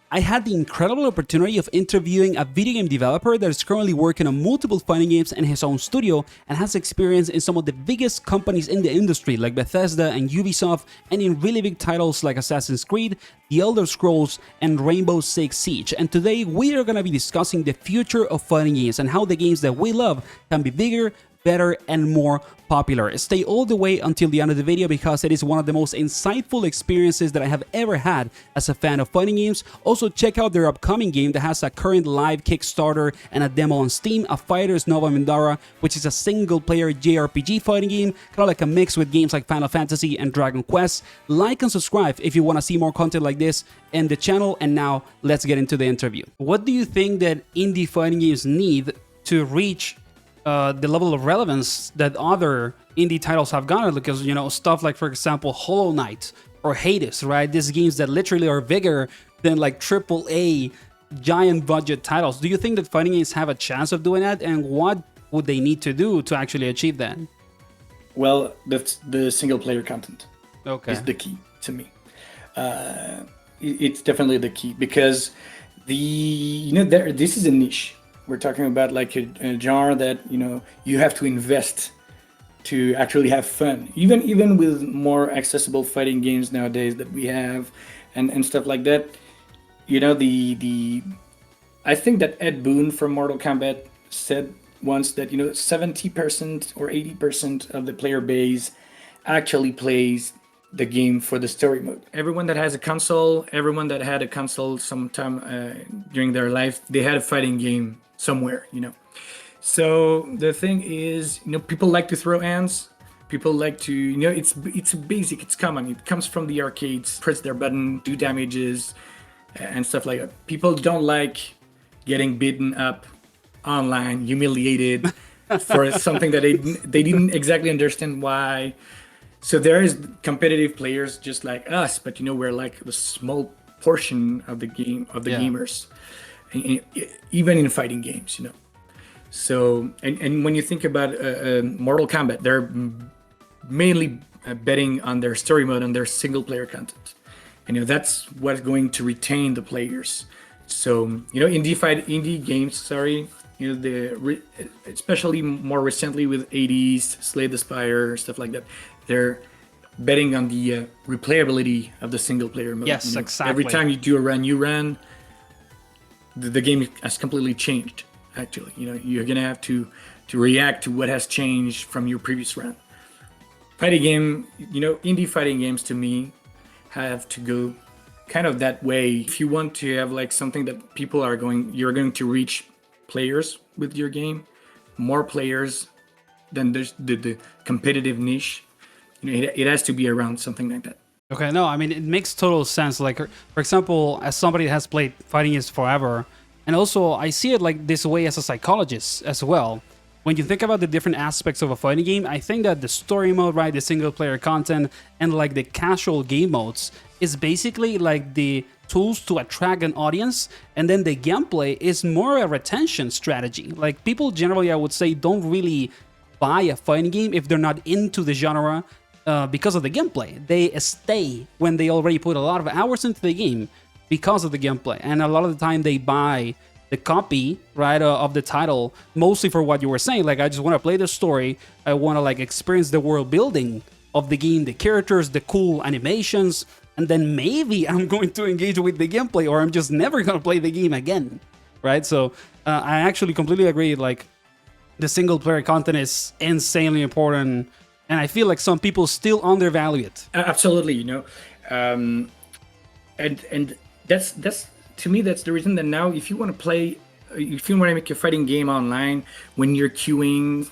I had the incredible opportunity of interviewing a video game developer that is currently working on multiple fighting games in his own studio and has experience in some of the biggest companies in the industry like Bethesda and Ubisoft, and in really big titles like Assassin's Creed, The Elder Scrolls, and Rainbow Six Siege. And today we are going to be discussing the future of fighting games and how the games that we love can be bigger, better, and more popular. Stay all the way until the end of the video because it is one of the most insightful experiences that I have ever had as a fan of fighting games. Also, check out their upcoming game that has a current live Kickstarter and a demo on Steam, A Fighters Nova Mindara, which is a single-player JRPG fighting game, kind of like a mix with games like Final Fantasy and Dragon Quest. Like and subscribe if you want to see more content like this in the channel. And now, let's get into the interview. What do you think that indie fighting games need to reach the level of relevance that other indie titles have gotten? Because, you know, stuff like, for example, Hollow Knight or Hades, right? These games that literally are bigger than like AAA giant budget titles. Do you think that fighting games have a chance of doing that? And what would they need to do to actually achieve that? Well, that's the single player content. Okay. Is the key to me. It's definitely the key because this is a niche. We're talking about like a genre that, you know, you have to invest to actually have fun. Even with more accessible fighting games nowadays that we have and stuff like that. You know, I think that Ed Boon from Mortal Kombat said once that, you know, 70% or 80% of the player base actually plays the game for the story mode. Everyone that has a console, everyone that had a console sometime during their life, they had a fighting game somewhere, you know. So the thing is, you know, people like to throw hands. People like to, you know, it's basic, it's common. It comes from the arcades. Press their button, do damages, and stuff like that. People don't like getting beaten up online, humiliated for something that they didn't exactly understand why. So there is competitive players just like us, but you know, we're like the small portion of the game of the gamers. Even in fighting games, you know. So, and when you think about Mortal Kombat, they're mainly betting on their story mode, on their single player content. And, you know, that's what's going to retain the players. So, you know, indie games, you know, especially more recently with 80s, Slay the Spire, stuff like that, they're betting on the replayability of the single player mode. Yes, you know, exactly. Every time you do a run, the game has completely changed. Actually, you know, you're gonna have to react to what has changed from your previous run. Fighting game, you know, indie fighting games to me have to go kind of that way. If you want to have like something that you're going to reach players with your game, more players than the competitive niche. You know, it has to be around something like that. Okay, no, I mean, it makes total sense. Like, for example, as somebody that has played fighting games forever, and also I see it like this way as a psychologist as well. When you think about the different aspects of a fighting game, I think that the story mode, right, the single player content, and like the casual game modes is basically like the tools to attract an audience, and then the gameplay is more a retention strategy. Like, people generally, I would say, don't really buy a fighting game if they're not into the genre. Because of the gameplay. They stay when they already put a lot of hours into the game because of the gameplay. And a lot of the time they buy the copy, right, of the title, mostly for what you were saying. Like, I just want to play the story. I want to like experience the world building of the game, the characters, the cool animations, and then maybe I'm going to engage with the gameplay, or I'm just never going to play the game again, right? So I actually completely agree. Like, the single player content is insanely important. And I feel like some people still undervalue it. Absolutely, you know, and that's to me, that's the reason that now, if you want to make a fighting game online, when you're queuing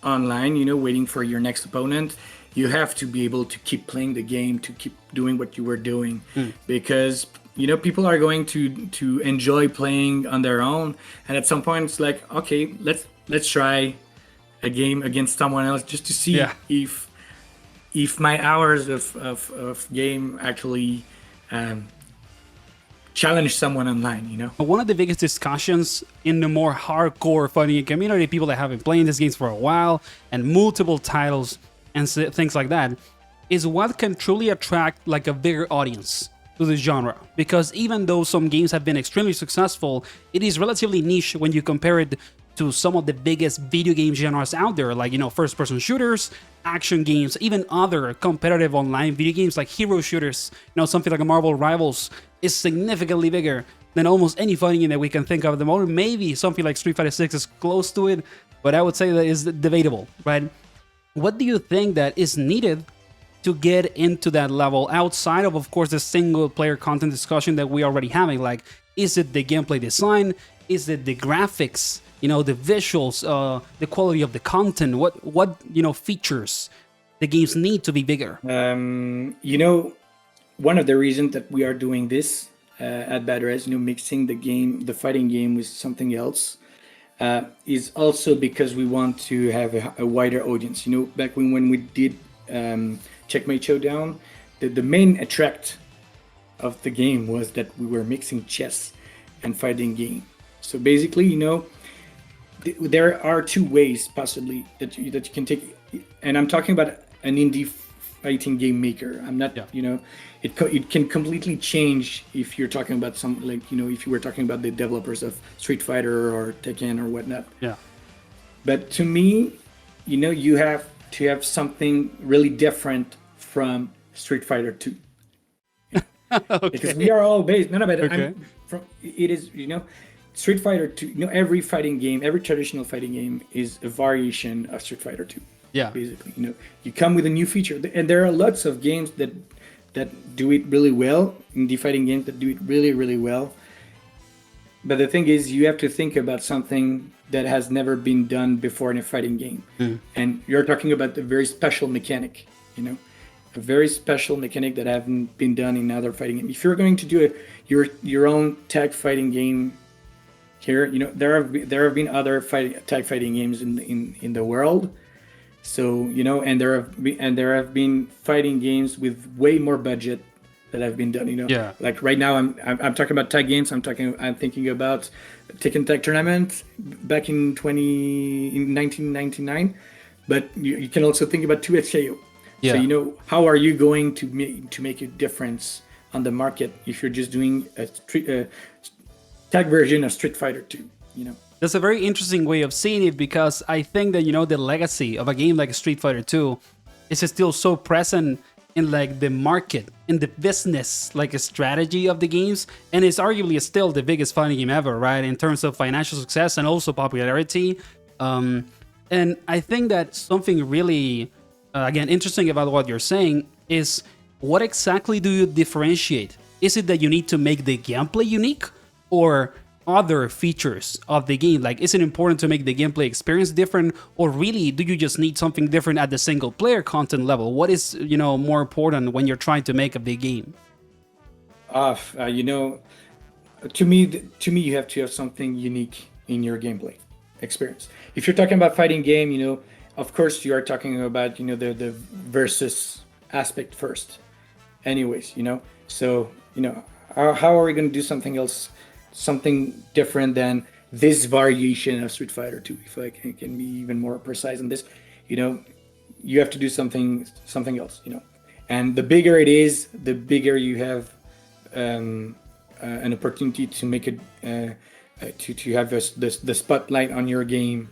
online, you know, waiting for your next opponent, you have to be able to keep playing the game, to keep doing what you were doing, because, you know, people are going to enjoy playing on their own, and at some point it's like, okay, let's try a game against someone else just to see if my hours of game actually challenge someone online, you know? One of the biggest discussions in the more hardcore fighting community, people that have been playing these games for a while and multiple titles and things like that, is what can truly attract like a bigger audience. to this genre, because even though some games have been extremely successful, it is relatively niche when you compare it to some of the biggest video game genres out there, like, first-person shooters, action games, even other competitive online video games like hero shooters. Something like a Marvel Rivals is significantly bigger than almost any fighting game that we can think of at the moment. Maybe something like Street Fighter 6 is close to it, but I would say that is debatable, right? What do you think that is needed to get into that level outside of course, the single-player content discussion that we're already having? Like, is it the gameplay design? Is it the graphics? The visuals, the quality of the content? What features the games need to be bigger? One of the reasons that we are doing this at BadRez, mixing the fighting game with something else, is also because we want to have a wider audience. Back when we did Checkmate Showdown, the main attract of the game was that we were mixing chess and fighting game. So basically, there are two ways possibly that you can take, and I'm talking about an indie fighting game maker. I'm not, it can completely change if you're talking about if you were talking about the developers of Street Fighter or Tekken or whatnot. Yeah. But to me, you have to have something really different from Street Fighter 2. Okay. Because we are all based. But Okay. it is, Street Fighter 2, every fighting game, every traditional fighting game is a variation of Street Fighter 2. Yeah. Basically, you come with a new feature, and there are lots of games that do it really well, indie fighting games that do it really, really well. But the thing is, you have to think about something that has never been done before in a fighting game. And you're talking about a very special mechanic, a very special mechanic that haven't been done in other fighting games. If you're going to do your own tag fighting game here, there have been other tag fighting games in the world. So, and there have been fighting games with way more budget that have been done. Yeah. Like right now, I'm talking about tag games. I'm thinking about Tekken Tag Tournament back in 1999. But you can also think about 2XKO. Yeah. So how are you going to make a difference on the market if you're just doing a tag version of Street Fighter 2? That's a very interesting way of seeing it, because I think that the legacy of a game like Street Fighter 2 is still so present in the market, in the business a strategy of the games, and it's arguably still the biggest fighting game ever, right, in terms of financial success and also popularity. And I think that something really again interesting about what you're saying is, what exactly do you differentiate? Is it that you need to make the gameplay unique, or other features of the game? Is it important to make the gameplay experience different, or really do you just need something different at the single player content level? What is more important when you're trying to make a big game? To me, you have to have something unique in your gameplay experience. If you're talking about fighting game, of course you are talking about the versus aspect first. Anyways, so how are we going to do something else? Something different than this variation of Street Fighter 2. If I can be even more precise on this, you have to do something else, And the bigger it is, the bigger you have an opportunity to make it to have the spotlight on your game.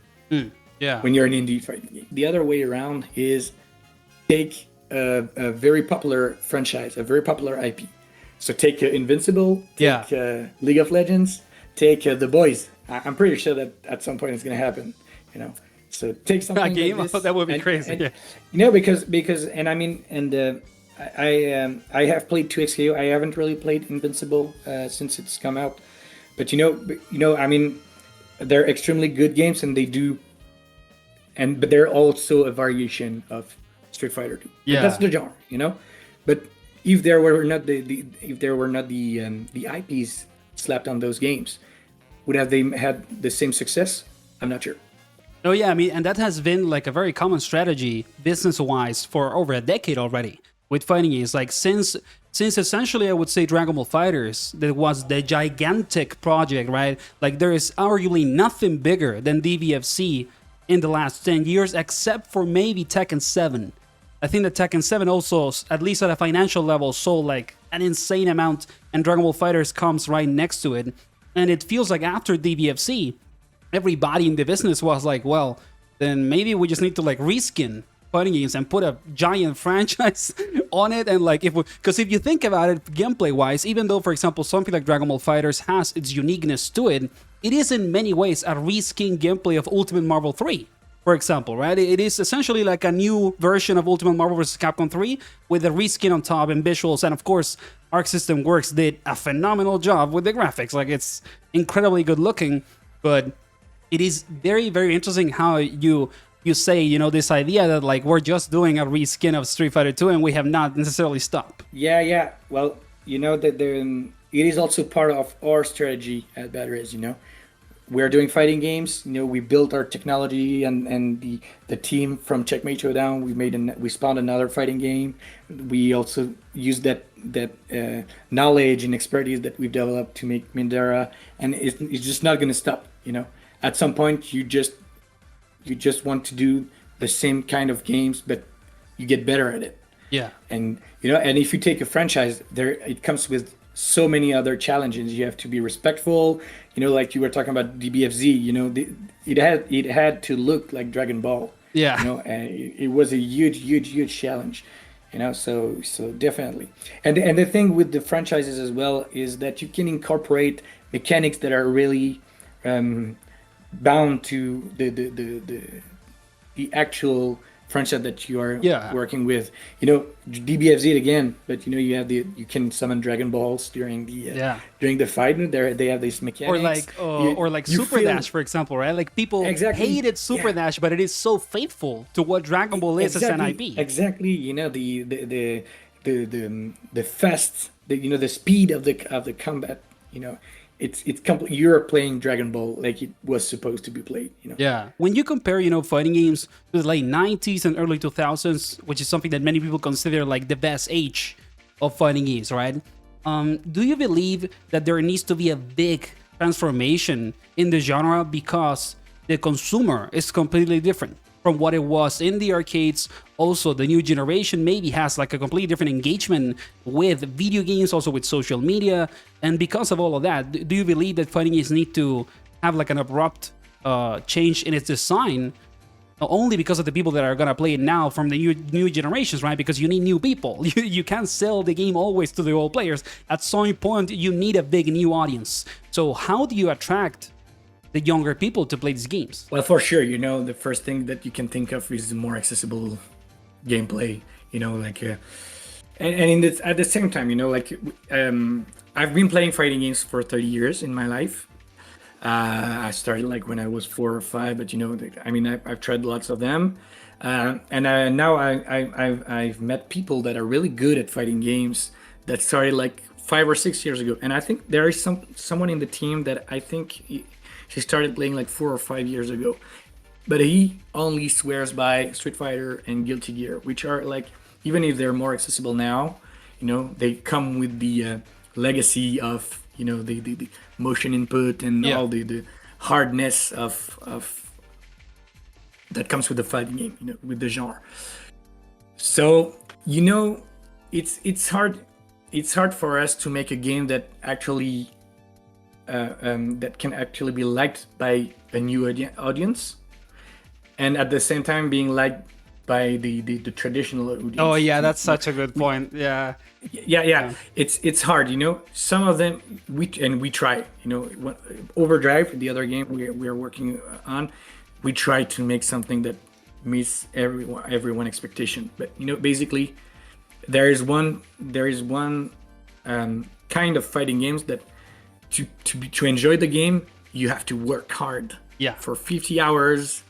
Yeah. When you're an indie fighting game. The other way around is take a very popular franchise, a very popular IP. So take Invincible, take League of Legends, take The Boys. I'm pretty sure that at some point it's going to happen, So take something a game like this, that would be crazy. Because I have played 2XKO. I haven't really played Invincible since it's come out, but they're extremely good games, and but they're also a variation of Street Fighter 2. Yeah, that's the genre, But if there were not the IPs slapped on those games, would have they had the same success? I'm not sure. No, yeah, and that has been a very common strategy business-wise for over a decade already with fighting games. Since essentially, I would say Dragon Ball FighterZ, that was the gigantic project, right? There is arguably nothing bigger than DBFC in the last 10 years, except for maybe Tekken 7. I think that Tekken 7 also, at least at a financial level, sold like an insane amount, and Dragon Ball Fighters comes right next to it. And it feels like after DBFC, everybody in the business was like, well, then maybe we just need to like reskin fighting games and put a giant franchise on it. And like, because if you think about it gameplay wise, even though, for example, something like Dragon Ball Fighters has its uniqueness to it, it is in many ways a reskin gameplay of Ultimate Marvel 3. For example, right? It is essentially like a new version of Ultimate Marvel vs. Capcom 3 with a reskin on top and visuals. And of course, Arc System Works did a phenomenal job with the graphics. Like, it's incredibly good looking, but it is very, very interesting how you say, you know, this idea that like we're just doing a reskin of Street Fighter 2 and we have not necessarily stopped. Yeah. Well, you know that it is also part of our strategy at BadRez, you know. We're doing fighting games. You know, we built our technology and the team from Checkmate Showdown. We spawned another fighting game. We also used that knowledge and expertise that we've developed to make Mindera, and it's just not going to stop. You know, at some point you just want to do the same kind of games, but you get better at it. Yeah. And you know, and if you take a franchise, it comes with so many other challenges. You have to be respectful. You know, like you were talking about DBFZ. You know, it had to look like Dragon Ball. Yeah. You know, and it was a huge challenge. You know, so definitely. And the thing with the franchises as well is that you can incorporate mechanics that are really bound to the actual franchise that you are working with. You know, DBFZ again, but you know, you can summon Dragon Balls during the fight. They have these mechanics. Or like Super Dash, for example, right? Like people hated Super Dash, but it is so faithful to what Dragon Ball is as an IP. Exactly. You know, the fast, the speed of the combat. You know, it's complete. You're playing Dragon Ball like it was supposed to be played. You know. Yeah. When you compare, you know, fighting games to the late 90s and early 2000s, which is something that many people consider like the best age of fighting games, right? Do you believe that there needs to be a big transformation in the genre because the consumer is completely different from what it was in the arcades? Also, the new generation maybe has like a completely different engagement with video games, also with social media. And because of all of that, do you believe that fighting games need to have like an abrupt change in its design, only because of the people that are going to play it now from the new generations, right? Because you need new people. You can't sell the game always to the old players. At some point, you need a big new audience. So how do you attract the younger people to play these games? Well, for sure, you know, the first thing that you can think of is the more accessible gameplay, you know, like at the same time, you know, like I've been playing fighting games for 30 years in my life. I started like when I was 4 or 5, but you know, I mean, I've tried lots of them, and now I've met people that are really good at fighting games that started like 5 or 6 years ago, and I think there is someone in the team that I think she started playing like 4 or 5 years ago, but he only swears by Street Fighter and Guilty Gear, which are like, even if they're more accessible now, you know, they come with the legacy of, you know, the motion input and all the hardness of that comes with the fighting game, you know, with the genre. So, you know, it's hard for us to make a game that actually that can actually be liked by a new audience, and at the same time being liked by the traditional audience. Oh yeah, that's such a good point. Yeah. It's hard, you know. Some of them we try, you know. Overdrive, the other game we are working on, we try to make something that meets everyone expectation. But you know, basically, there is one kind of fighting games that to enjoy the game you have to work hard. Yeah. For 50 hours.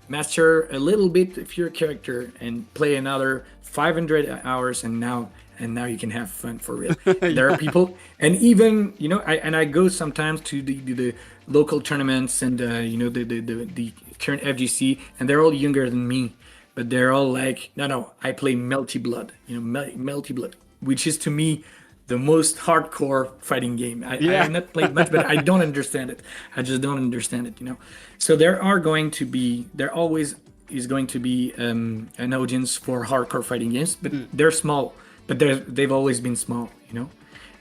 Master a little bit of your character and play another 500 hours, and now you can have fun for real. There are people, and even, you know, I go sometimes to the local tournaments and you know, the current FGC, and they're all younger than me, but they're all like, no, I play Melty Blood, you know, Melty Blood, which is to me the most hardcore fighting game. I have not played much, but I don't understand it. I just don't understand it, you know. So there always is going to be an audience for hardcore fighting games, but they're small. But they've always been small, you know.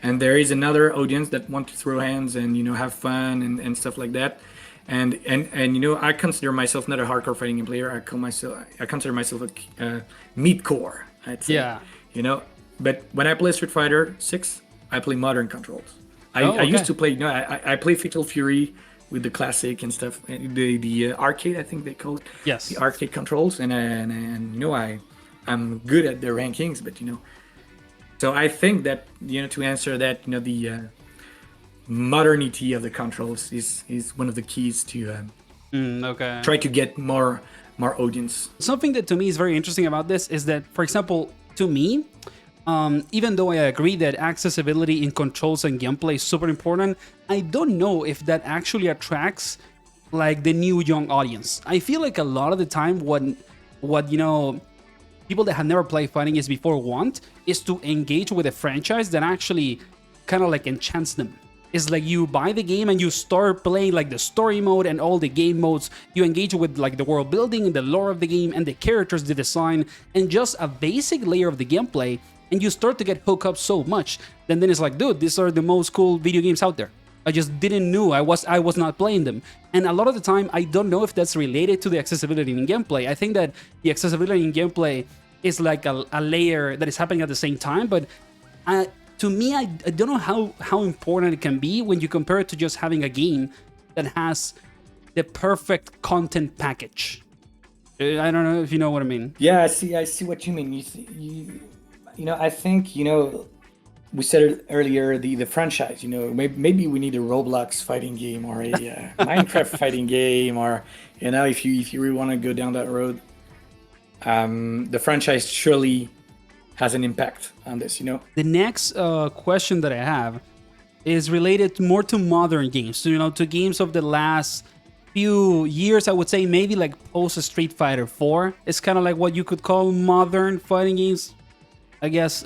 And there is another audience that want to throw hands and, you know, have fun and stuff like that. And you know, I consider myself not a hardcore fighting game player. I consider myself a mid-core, I'd say. Yeah. You know, but when I play Street Fighter 6, I play modern controls. I Okay. used to play, you know, I play Fatal Fury with the classic and stuff, the arcade, I think they call it. Yes. The arcade controls, and you know, I'm good at the rankings, but you know, so I think that, you know, to answer that, you know, the modernity of the controls is one of the keys to Okay. try to get more audience. Something that to me is very interesting about this is that, for example, to me, even though I agree that accessibility in controls and gameplay is super important, I don't know if that actually attracts like the new young audience. I feel like a lot of the time what you know, people that have never played fighting games before want is to engage with a franchise that actually kind of like enchants them. It's like you buy the game and you start playing like the story mode and all the game modes. You engage with like the world building and the lore of the game and the characters, the design, and just a basic layer of the gameplay. And you start to get hooked up so much. Then it's like, dude, these are the most cool video games out there. I just didn't know I was not playing them. And a lot of the time, I don't know if that's related to the accessibility in gameplay. I think that the accessibility in gameplay is like a layer that is happening at the same time. But to me, I don't know how important it can be when you compare it to just having a game that has the perfect content package. I don't know if you know what I mean. Yeah, I see what you mean. You know, I think, you know, we said it earlier, the franchise, you know, maybe we need a Roblox fighting game or a Minecraft fighting game, or, you know, if you really want to go down that road, the franchise surely has an impact on this, you know. The next question that I have is related more to modern games, so, you know, to games of the last few years. I would say maybe like post Street Fighter 4. It's kind of like what you could call modern fighting games, I guess.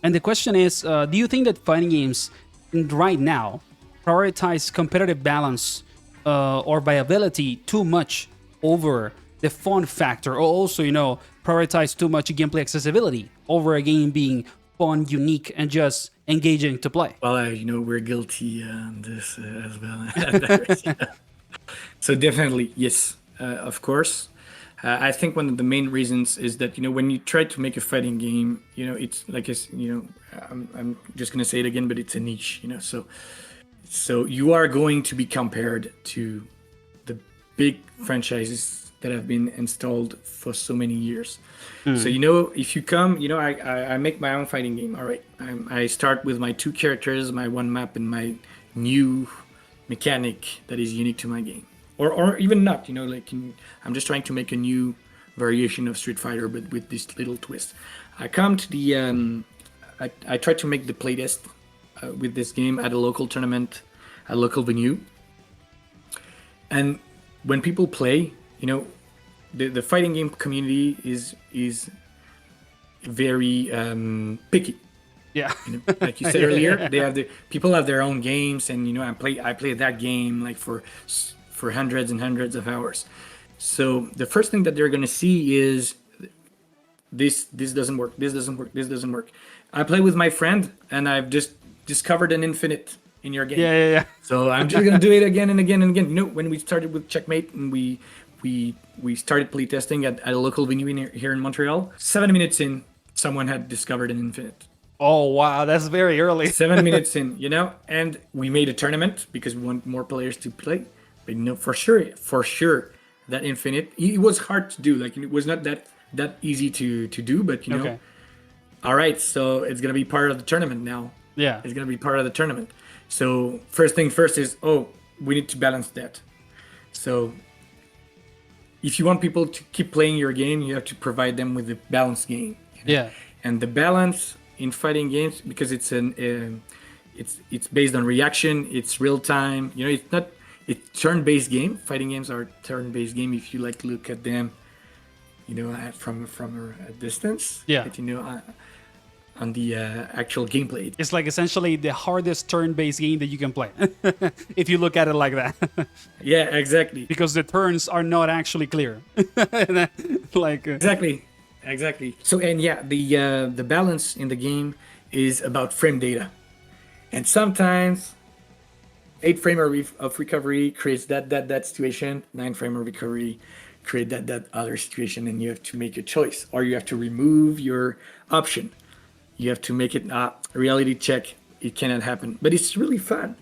And the question is, do you think that fighting games right now prioritize competitive balance or viability too much over the fun factor, or also, you know, prioritize too much gameplay accessibility over a game being fun, unique, and just engaging to play? Well, you know, we're guilty on this as well. So definitely, yes, of course. I think one of the main reasons is that, you know, when you try to make a fighting game, you know, it's like, you know, I'm just gonna say it again, but it's a niche, you know. So you are going to be compared to the big franchises that have been installed for so many years. So, you know, if you come, you know, I make my own fighting game. All right, I start with my 2 characters, my 1 map, and my new mechanic that is unique to my game. Or even not, you know, like I'm just trying to make a new variation of Street Fighter, but with this little twist. I come to the, I try to make the playtest with this game at a local tournament, at a local venue. And when people play, you know, the fighting game community is very picky. Yeah. You know, like you said earlier, people have their own games, and, you know, I play that game like for hundreds and hundreds of hours. So the first thing that they're going to see is this doesn't work, this doesn't work, this doesn't work. I play with my friend and I've just discovered an infinite in your game. Yeah. So I'm just going to do it again and again and again. You know, when we started with Checkmate and we started playtesting at a local venue here in Montreal, 7 minutes in, someone had discovered an infinite. Oh, wow, that's very early. 7 minutes in, you know, and we made a tournament because we want more players to play. But, you know, for sure, that infinite, it was hard to do. Like, it was not that easy to do, but, you know, Okay. All right, so it's going to be part of the tournament now. Yeah. It's going to be part of the tournament. So first thing first is, we need to balance that. So if you want people to keep playing your game, you have to provide them with a balanced game. You know? Yeah. And the balance in fighting games, because it's based on reaction, it's real time. You know, it's turn-based game. Fighting games are turn-based game if you like look at them, you know, from a distance. Yeah. But, you know, actual gameplay. It's like essentially the hardest turn-based game that you can play, if you look at it like that. Yeah, exactly. Because the turns are not actually clear. Like Exactly. So, and yeah, the balance in the game is about frame data, and sometimes 8 frame of recovery creates that situation. 9 frame of recovery create that other situation, and you have to make a choice, or you have to remove your option. You have to make it a reality check. It cannot happen, but it's really fun.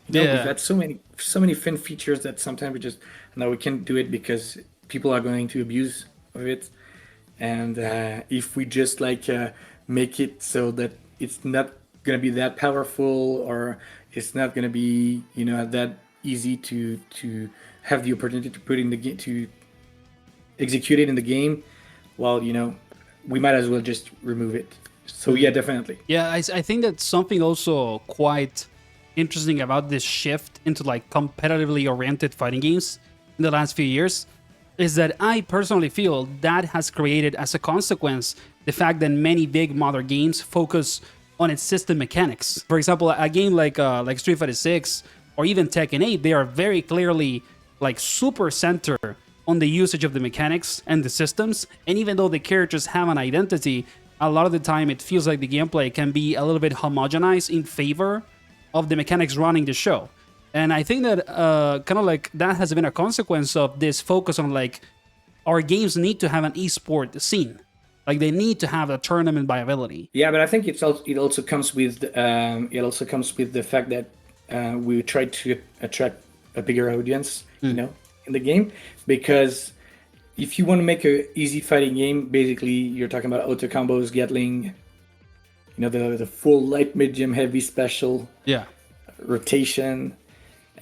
We've yeah, had so many fun features that sometimes we just no, we can't do it because people are going to abuse of it. And if we just make it so that it's not gonna be that powerful, or it's not gonna be that easy to have the opportunity to put in the game, to execute it in the game, well, we might as well just remove it. So yeah, definitely. yeah. I think that's something also quite interesting about this shift into like competitively oriented fighting games in the last few years is that I personally feel that has created as a consequence the fact that many big modern games focus on its system mechanics. For example, a game like Street Fighter 6 or even Tekken 8, they are very clearly like super center on the usage of the mechanics and the systems. And even though the characters have an identity, a lot of the time it feels like the gameplay can be a little bit homogenized in favor of the mechanics running the show. And I think that kind of like that has been a consequence of this focus on like our games need to have an esport scene. Like they need to have a tournament viability. Yeah, but I think it also comes with the fact that we try to attract a bigger audience, in the game, because if you want to make a easy fighting game, basically you're talking about auto combos, Gatling, the full light, medium, heavy, special, Yeah. rotation,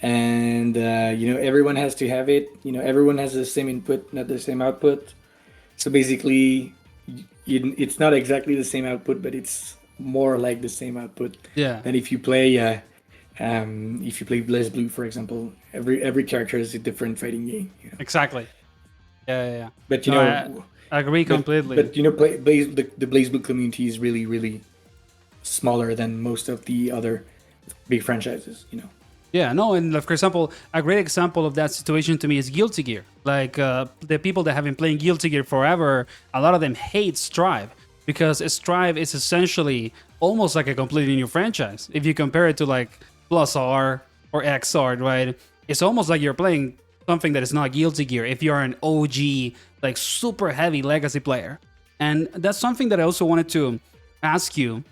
and everyone has to have it. Everyone has the same input, not the same output. So basically, it's not exactly the same output, but it's more like the same output. Yeah. than if you play Blaze Blue, for example. Every character is a different fighting game. Exactly. Yeah. But I agree completely. But the Blaze Blue community is really, really smaller than most of the other big franchises. Yeah, no, and for example, a great example of that situation to me is Guilty Gear. Like the people that have been playing Guilty Gear forever, a lot of them hate Strive because Strive is essentially almost like a completely new franchise. If you compare it to like Plus R or XR, right? It's almost like you're playing something that is not Guilty Gear if you're an OG, like super heavy legacy player. And that's something that I also wanted to ask you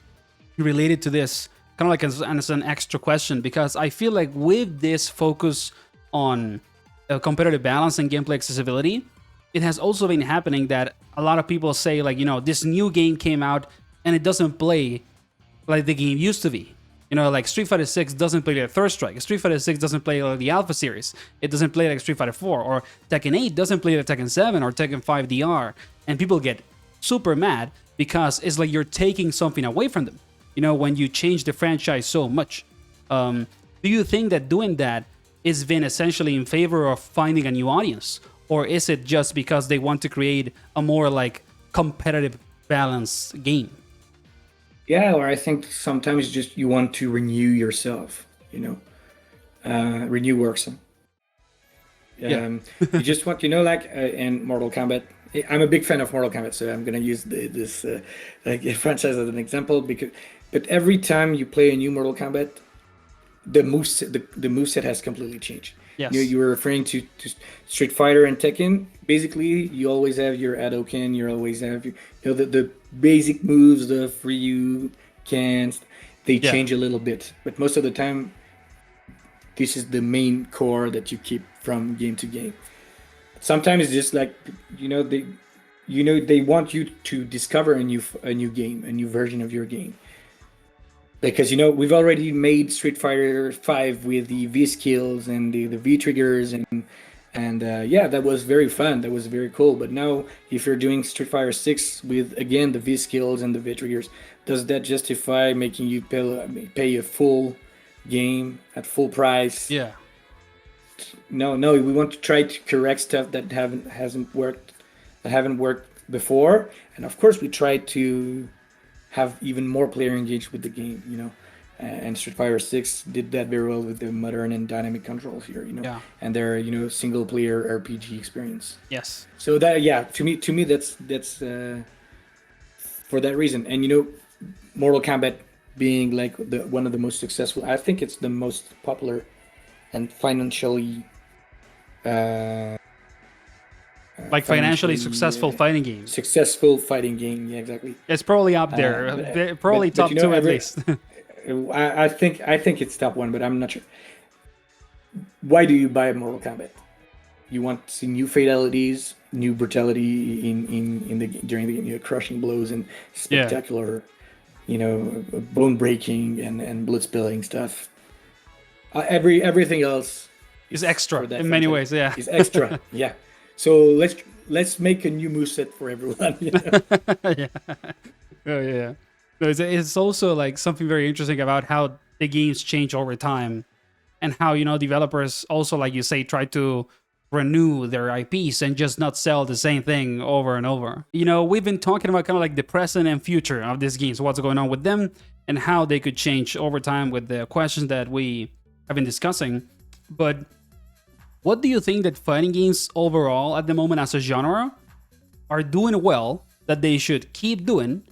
related to this, kind of like as an extra question, because I feel like with this focus on competitive balance and gameplay accessibility, it has also been happening that a lot of people say like, this new game came out and it doesn't play like the game used to be. Like Street Fighter 6 doesn't play like Third Strike. Street Fighter 6 doesn't play like the Alpha series. It doesn't play like Street Fighter 4. Or Tekken 8 doesn't play like Tekken 7 or Tekken 5 DR. And people get super mad because it's like you're taking something away from them. When you change the franchise so much. Do you think that doing that is been essentially in favor of finding a new audience? Or is it just because they want to create a more like competitive balanced game? Yeah, or I think sometimes just you want to renew yourself, renew works. You just want, in Mortal Kombat. I'm a big fan of Mortal Kombat, so I'm gonna use this franchise as an example but every time you play a new Mortal Kombat, the moveset has completely changed. Yes. You were referring to Street Fighter and Tekken. Basically, you always have your Hadouken. You always have the basic moves, the Ryu, cans. They change a little bit, but most of the time, this is the main core that you keep from game to game. Sometimes it's just like they want you to discover a new game, a new version of your game. Because we've already made Street Fighter 5 with the V skills and the V triggers and that was very fun. That was very cool. But now if you're doing Street Fighter 6 with again the V skills and the V triggers, does that justify making you pay a full game at full price? Yeah. No. We want to try to correct stuff that haven't worked before, and of course we try to have even more player engaged with the game, and Street Fighter 6 did that very well with the modern and dynamic controls here, Yeah. and their single player RPG experience. Yes. So that, yeah, to me that's for that reason. And Mortal Kombat being like one of the most successful, I think it's the most popular and financially Like financially successful fighting games. successful fighting game. Yeah, exactly. It's probably up there. Probably top two at least. I think it's top one, but I'm not sure. Why do you buy Mortal Kombat? You want to see new fatalities, new brutality during the game, crushing blows and spectacular, bone breaking and blood spilling stuff. Everything else Is extra in many ways. Yeah. is extra. Yeah. So let's make a new moveset for everyone. Yeah. Oh yeah. No, it's also like something very interesting about how the games change over time, and how developers also, like you say, try to renew their IPs and just not sell the same thing over and over. We've been talking about kind of like the present and future of these games, what's going on with them, and how they could change over time with the questions that we have been discussing. But what do you think that fighting games overall at the moment as a genre are doing well that they should keep doing,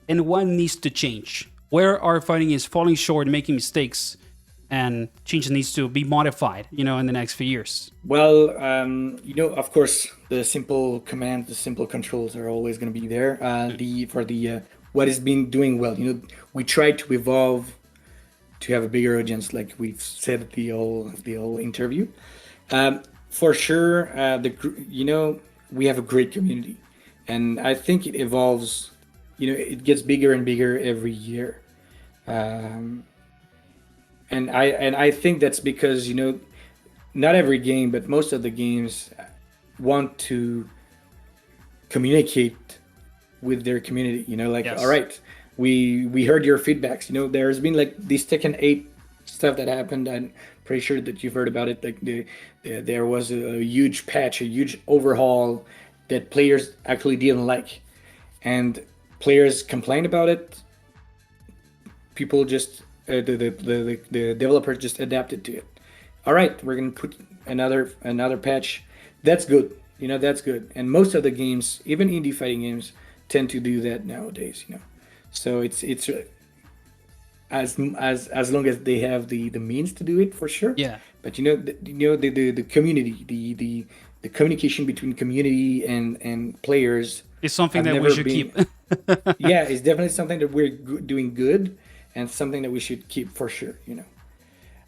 and what needs to change? Where are fighting games falling short, making mistakes, and change needs to be modified, in the next few years? Well, of course, the simple commands, the simple controls are always going to be there. What has been doing well, we try to evolve to have a bigger audience, like we've said at the whole interview. For sure, we have a great community, and I think it evolves. It gets bigger and bigger every year, and I think that's because not every game, but most of the games want to communicate with their community. Yes. All right, we heard your feedbacks. There's been like this Tekken 8 stuff that happened. I'm pretty sure that you've heard about it. Like there was a huge patch, a huge overhaul that players actually didn't like, and players complained about it. People just the developers just adapted to it. All right, we're gonna put another patch. That's good. That's good. And most of the games, even indie fighting games, tend to do that nowadays. So it's as long as they have the means to do it, for sure. Yeah. But the community, the communication between community and players It's something have that we never should been- keep. yeah, it's definitely something that we're doing good, and something that we should keep for sure.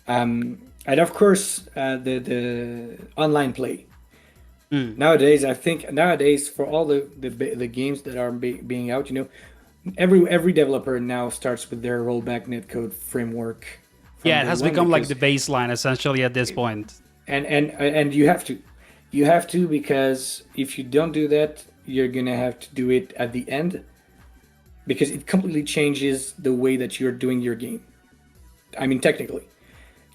And of course, the online play. Nowadays, I think for all the games that are being out, every developer now starts with their rollback netcode framework. from Yeah, it day has one, become like because- the baseline essentially at this point. and you have to, because if you don't do that, you're gonna have to do it at the end, because it completely changes the way that you're doing your game. I mean, technically,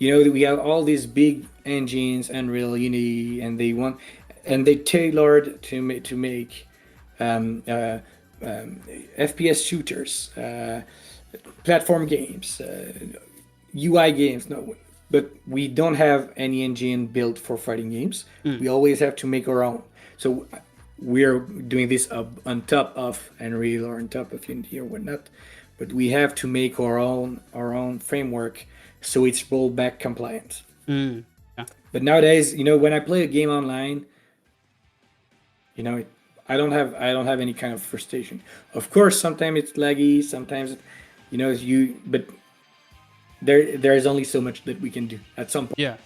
we have all these big engines, Unreal, Unity, and they tailored to make FPS shooters, platform games, UI games. No, but we don't have any engine built for fighting games. We always have to make our own. So we're doing this on top of Unreal or on top of Unity or whatnot. But we have to make our own framework, so it's rollback compliant. Yeah. But nowadays, when I play a game online, I don't have any kind of frustration. Of course, sometimes it's laggy, sometimes, but there is only so much that we can do at some point. Yeah.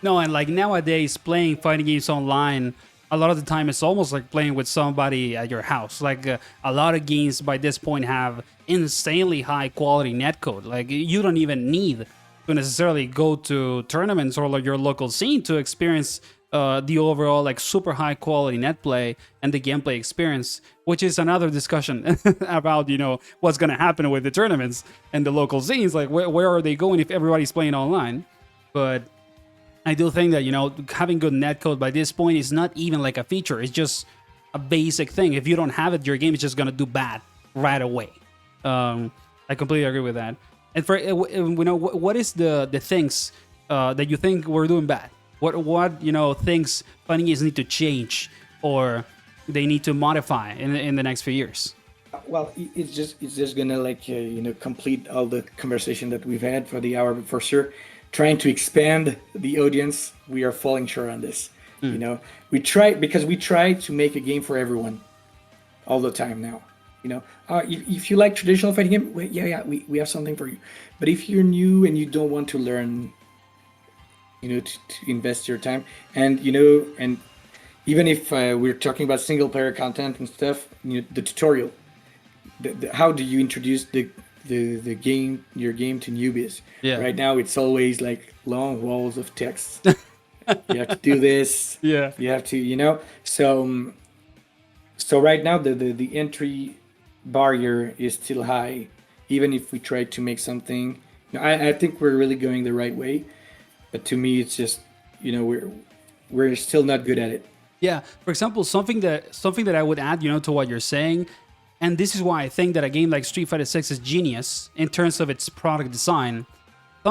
No, and like nowadays, playing fighting games online, a lot of the time it's almost like playing with somebody at your house. Like a lot of games by this point have insanely high quality netcode. Like you don't even need to necessarily go to tournaments or like your local scene to experience the overall like super high quality net play and the gameplay experience, which is another discussion about what's gonna happen with the tournaments and the local scenes. Like where are they going if everybody's playing online? But I do think that having good netcode by this point is not even like a feature. It's just a basic thing. If you don't have it, your game is just gonna do bad right away. I completely agree with that. And for what is the things that you think we're doing bad? What things fighting games need to change or they need to modify in the next few years? Well, it's just gonna like complete all the conversation that we've had for the hour, but for sure, trying to expand the audience, we are falling short on this. We try to make a game for everyone all the time now. If you like traditional fighting game, well, yeah, we have something for you. But if you're new and you don't want to learn, to invest your time, and even if we're talking about single player content and stuff, the tutorial, how do you introduce your game to newbies? Yeah. Right now, it's always like long walls of text. You have to do this. Yeah. You have to. So right now the entry barrier is still high, even if we try to make something. I think we're really going the right way, but to me it's just we're still not good at it. Yeah. For example, something that I would add, to what you're saying, and this is why I think that a game like Street Fighter 6 is genius in terms of its product design.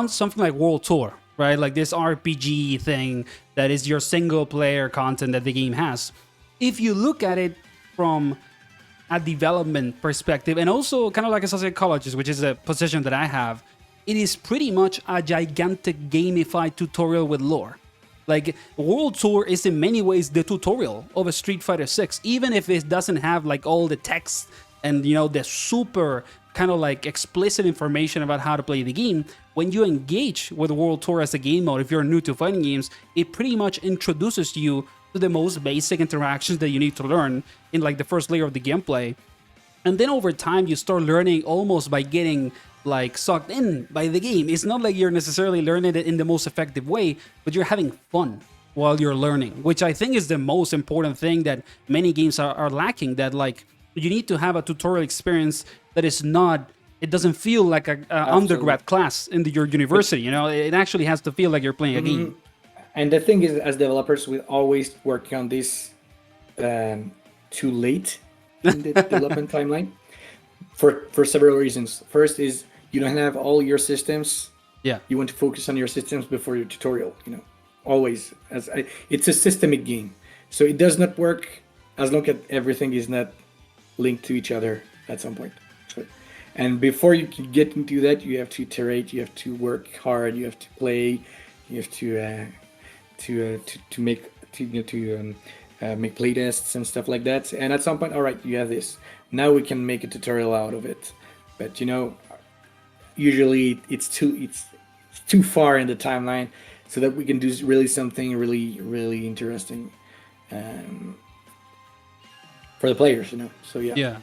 Something like World Tour, right? Like this RPG thing that is your single player content that the game has. If you look at it from a development perspective, and also kind of like a psychologist, which is a position that I have, it is pretty much a gigantic gamified tutorial with lore. Like World Tour is in many ways the tutorial of a Street Fighter 6, even if it doesn't have like all the text and the super kind of like explicit information about how to play the game. When you engage with World Tour as a game mode, if you're new to fighting games, it pretty much introduces you to the most basic interactions that you need to learn in like the first layer of the gameplay. And then over time, you start learning almost by getting like sucked in by the game. It's not like you're necessarily learning it in the most effective way, but you're having fun while you're learning, which I think is the most important thing that many games are lacking. That like you need to have a tutorial experience that is not. It doesn't feel like a undergrad class in your university. It actually has to feel like you're playing a game. And the thing is, as developers, we always work on this too late in the development timeline for several reasons. First is you don't have all your systems. Yeah. You want to focus on your systems before your tutorial. Always. It's a systemic game, so it does not work as long as everything is not linked to each other at some point. And before you can get into that, you have to iterate. You have to work hard. You have to play. You have to make play tests and stuff like that. And at some point, all right, you have this. Now we can make a tutorial out of it. But usually it's too far in the timeline, so that we can do really something really interesting for the players. So yeah.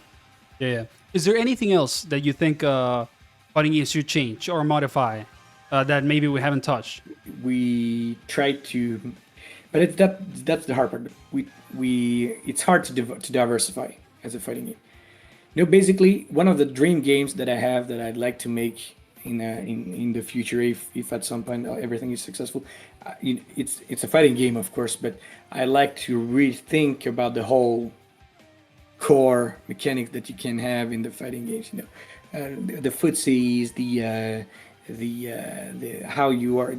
Yeah. Is there anything else that you think fighting games should change or modify that maybe we haven't touched? We try to, but that's the hard part. It's hard to diversify as a fighting game. Basically, one of the dream games that I have that I'd like to make in the future, if at some point everything is successful, it's a fighting game, of course, but I like to rethink about the whole core mechanics that you can have in the fighting games. The footsies, the how you are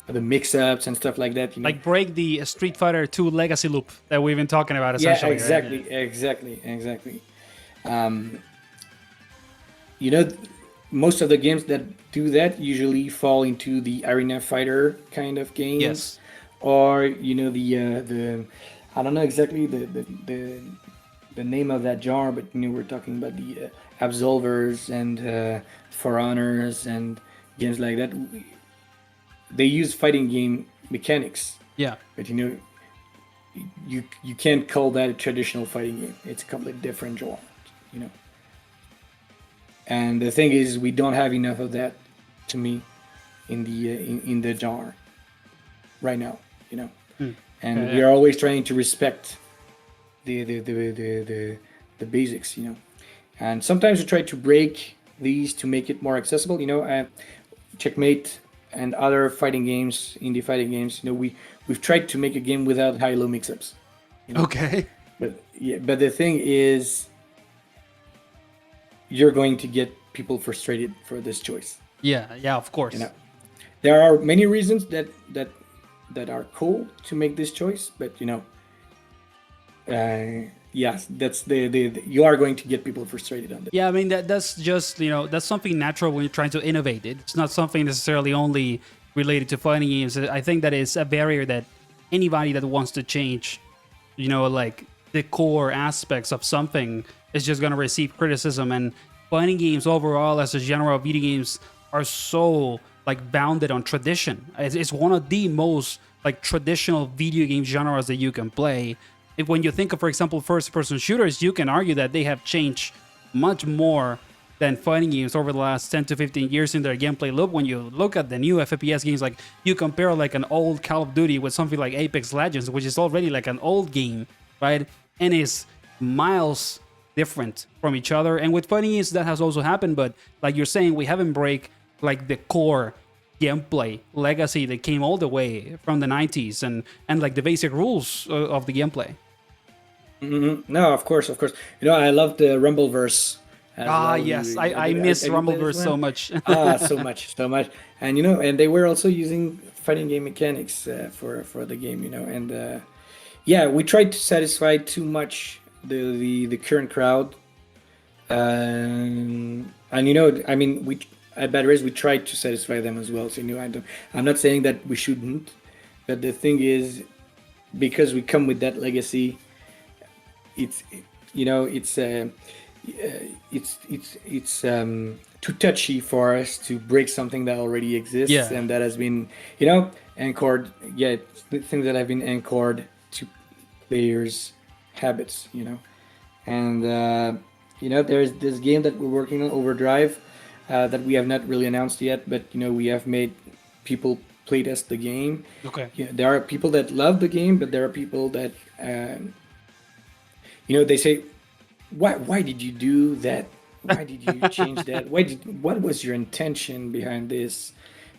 the mix-ups and stuff like that. Like break the Street Fighter 2 legacy loop that we've been talking about. Essentially, yeah, exactly. Most of the games that do that usually fall into the arena fighter kind of games. Yes. Or the I don't know exactly the name of that genre, but we're talking about the Absolvers and For Honors and games like that. They use fighting game mechanics. Yeah. But you can't call that a traditional fighting game. It's a completely different genre. And the thing is, we don't have enough of that, to me, in the genre right now. And we are always trying to respect the basics. And sometimes we try to break these to make it more accessible. Checkmate and other fighting games, indie fighting games. We've tried to make a game without high-low mix-ups. Okay. But the thing is, you're going to get people frustrated for this choice. Yeah, of course. You know, there are many reasons that are cool to make this choice, but yes, that's the you are going to get people frustrated on this. Yeah, I mean that's just that's something natural when you're trying to innovate. It's not something necessarily only related to fighting games. I think that is a barrier that anybody that wants to change, like the core aspects of something is just gonna receive criticism. And fighting games overall, as a genre of video games, are so like bounded on tradition. It's one of the most like traditional video game genres that you can play. When you think of, for example, first-person shooters, you can argue that they have changed much more than fighting games over the last 10 to 15 years in their gameplay loop. When you look at the new FPS games, like you compare like an old Call of Duty with something like Apex Legends, which is already like an old game, right? And is miles different from each other. And with fighting games, that has also happened. But like you're saying, we haven't break like the core gameplay legacy that came all the way from the 90s and like the basic rules of the gameplay. No, of course. I love the Rumbleverse as well. Yes, I miss have you played this Rumbleverse so one? much. So much. And and they were also using fighting game mechanics for the game. And yeah, we tried to satisfy too much the current crowd. And I mean, we at BadRez we tried to satisfy them as well. So I'm not saying that we shouldn't, but the thing is, because we come with that legacy, it's too touchy for us to break something that already exists. Yeah. And that has been anchored. Yeah, it's things that have been anchored to players' habits. And there's this game that we're working on, Overdrive, that we have not really announced yet, but we have made people play test the game. Okay. Yeah, there are people that love the game, but there are people that they say, why did you do that? Why did you change that? What was your intention behind this?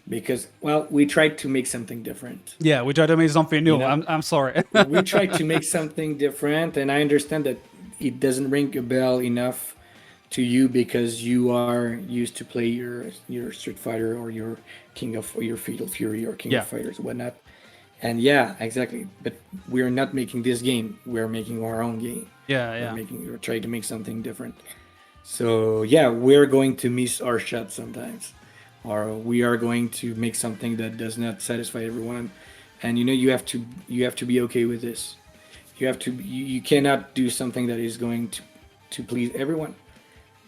Because, well, we tried to make something different. Yeah, we tried to make something new. I'm sorry. We tried to make something different, and I understand that it doesn't ring a bell enough to you because you are used to play your Street Fighter or your your Fatal Fury or King of Fighters, whatnot. And yeah, exactly. But we're not making this game. We're making our own game. Yeah. We're trying to make something different. So yeah, we're going to miss our shot sometimes, or we are going to make something that does not satisfy everyone. And you have to be okay with this. You cannot do something that is going to please everyone.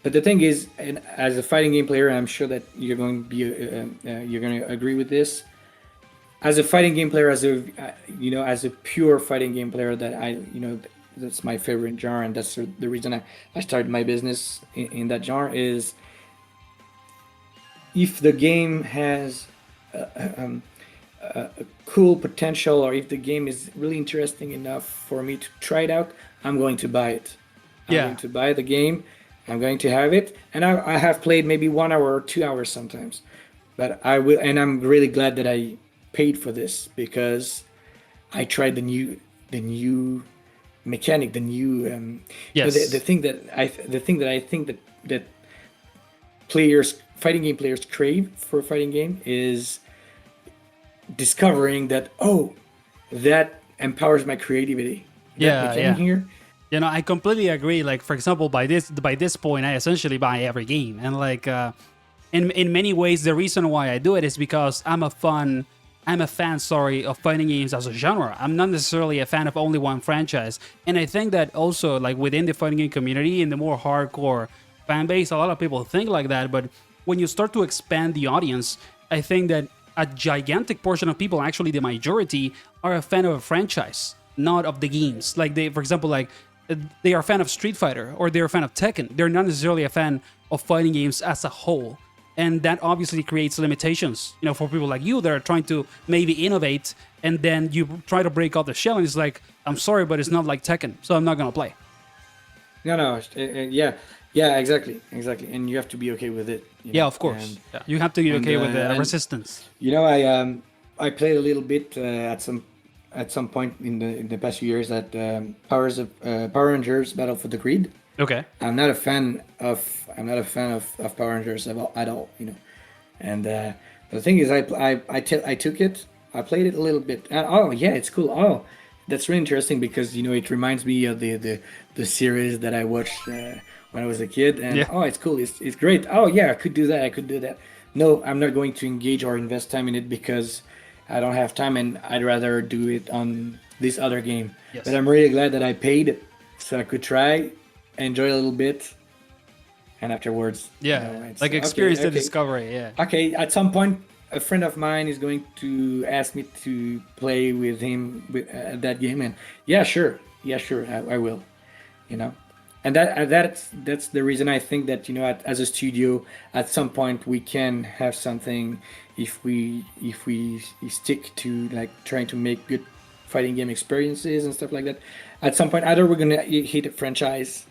But the thing is, and as a fighting game player, I'm sure that you're going to be you're going to agree with this. As a fighting game player, as a pure fighting game player, that that's my favorite genre, and that's the reason I started my business in that genre. Is if the game has a cool potential, or if the game is really interesting enough for me to try it out, I'm going to buy it. I'm going to buy the game. I'm going to have it, and I have played maybe 1 hour or 2 hours sometimes, but I will, and I'm really glad that I paid for this because I tried the new mechanic, the new the thing that I think that fighting game players crave for a fighting game is discovering that that empowers my creativity. That mechanic here. I completely agree. Like, for example, by this point, I essentially buy every game, and like in many ways, the reason why I do it is because I'm a fan, of fighting games as a genre. I'm not necessarily a fan of only one franchise, and I think that also like within the fighting game community, in the more hardcore fan base, a lot of people think like that. But when you start to expand the audience, I think that a gigantic portion of people, actually the majority, are a fan of a franchise, not of the games. Like for example, like they are a fan of Street Fighter or they're a fan of Tekken. They're not necessarily a fan of fighting games as a whole. And that obviously creates limitations, for people like you that are trying to maybe innovate, and then you try to break out the shell and it's like, I'm sorry, but it's not like Tekken, so I'm not going to play. No, yeah, exactly. And you have to be okay with it. Yeah, of course. You have to be okay with the resistance. I played a little bit at some point in the past few years at Power Rangers Battle for the Grid. Okay. I'm not a fan of Power Rangers at all, you know. And the thing is, I took it, I played it a little bit. Oh yeah, it's cool. Oh, that's really interesting because you know it reminds me of the series that I watched when I was a kid. And Yeah. oh, it's cool. It's great. Oh yeah, I could do that. I could do that. No, I'm not going to engage or invest time in it because I don't have time, and I'd rather do it on this other game. Yes. But I'm really glad that I paid so I could try, enjoy a little bit, and afterwards, Yeah. you know, it's Like experience the okay. discovery. Yeah. Okay, at some point, a friend of mine is going to ask me to play with him at that game, and yeah, sure, I will, you know, and that's the reason I think that you know, as a studio, at some point we can have something if we stick to like trying to make good fighting game experiences and stuff like that. At some point, either we're gonna hit a franchise,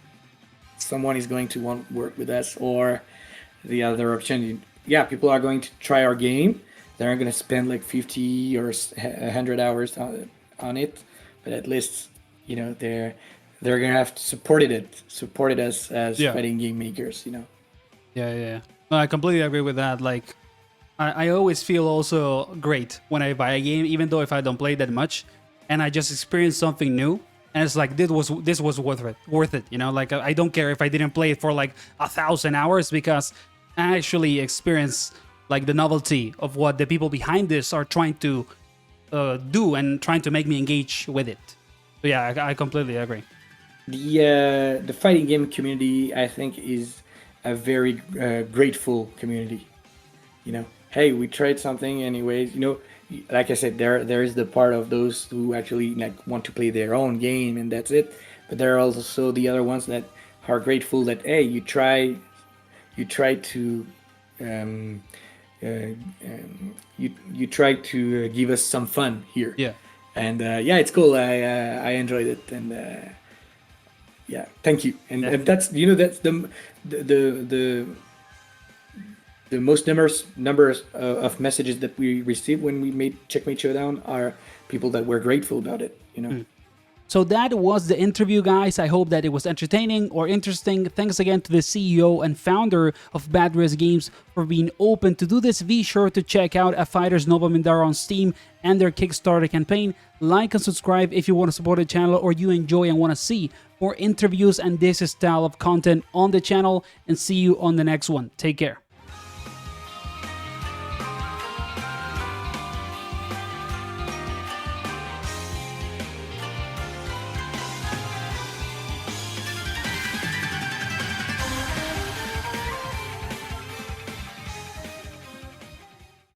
someone is going to want to work with us, or the other option, yeah, people are going to try our game. They're not going to spend like 50 or 100 hours on it, but at least you know they're going to have supported us as Yeah. fighting game makers. You know. Yeah, yeah, yeah. No, I completely agree with that. Like, I always feel also great when I buy a game, even though if I don't play that much, and I just experience something new, and it's like this was worth it. You know, like I don't care if I didn't play it for like 1,000 hours because I actually experience like the novelty of what the people behind this are trying to do and trying to make me engage with it. So yeah, I completely agree. The fighting game community, I think, is a very grateful community. You know, hey, we tried something anyways. You know, like I said, there is the part of those who actually like want to play their own game and that's it. But there are also the other ones that are grateful that hey, you try to you try to give us some fun here. Yeah. And yeah, it's cool. I enjoyed it, and yeah, thank you. And that's you know that's the the the most numbers of messages that we received when we made Checkmate Showdown are people that were grateful about it. You know. So that was the interview, guys. I hope that it was entertaining or interesting. Thanks again to the CEO and founder of BadRez Games for being open to do this. Be sure to check out A Fighter's Nova Mindara on Steam and their Kickstarter campaign. Like and subscribe if you want to support the channel or you enjoy and want to see more interviews and this style of content on the channel. And see you on the next one. Take care.